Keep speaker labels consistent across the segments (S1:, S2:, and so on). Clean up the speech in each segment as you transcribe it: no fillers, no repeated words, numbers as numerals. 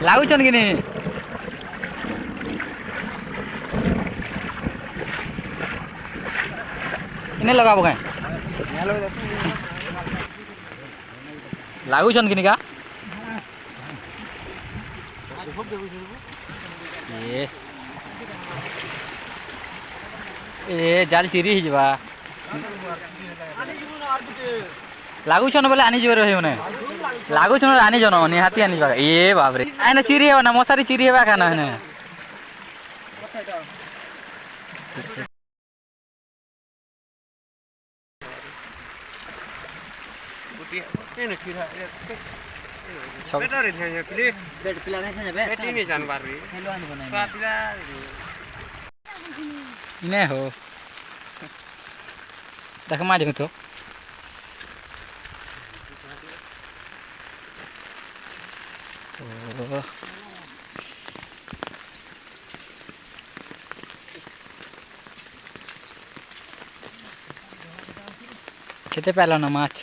S1: ଲାଗୁଛନ୍ କି ନି इन्हें लगाबो कहीं लागुछन कि निका ये ए जाल चिरी ही जबा लागुछन बोले आनी जबर रहे ने लागुछन आनी जनो निहाती आनी बा ए बाप रे आने चिरी हेबा ना मसारी चिरी हेबा काना ने इन्हें हो देख माज में तो केते पालो ना माछ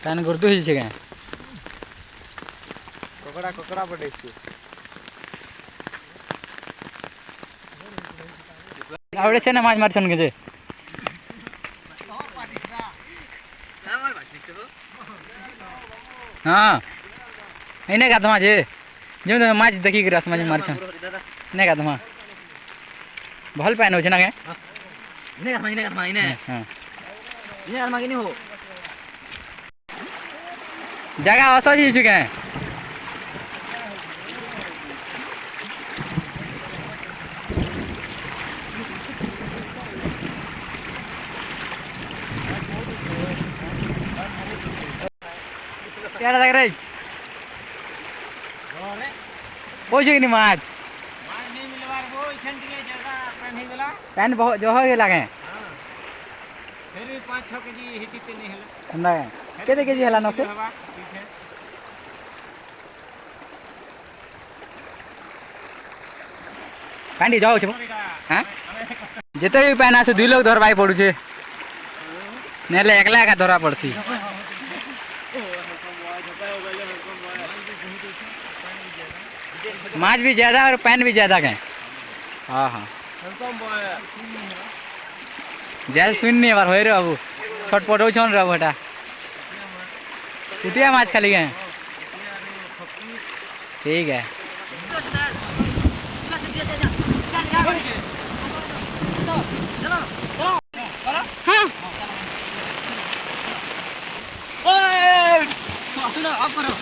S1: कान गुर्दु ही छे कोकड़ा कोकड़ा पड़े छे आवड़े छे ना माछ मारछन के जे हां इने गाधमा जे जो माछ देखि के रस माछ मारछन ने गाधमा भल पाइन हो छे ना के इने गाधमा इने हां इने गाधमा किनी हो जगह असजी छे के क्या लग रहा है वो छे कि माछ नहीं मिलवार वो इछन के जगह पैन हे गेला पैन बहुत जो हो गेला के फिर 5-6 केजी हिटी ते नहीं हला ना केते केजी हला न से कांडी जाओ छे हां जेते भी पैन आसे 2 लोग धरबाई पड़ू छे नेले एकला का धरा पड़सी माछ भी ज्यादा और पैन भी ज्यादा गए हाँ हाँ जैल सुन नहीं बार हो रे बाबू छटपट हो छन रे बेटा उठिया माछ खाली गए ठीक है हाँ सुनो अब करो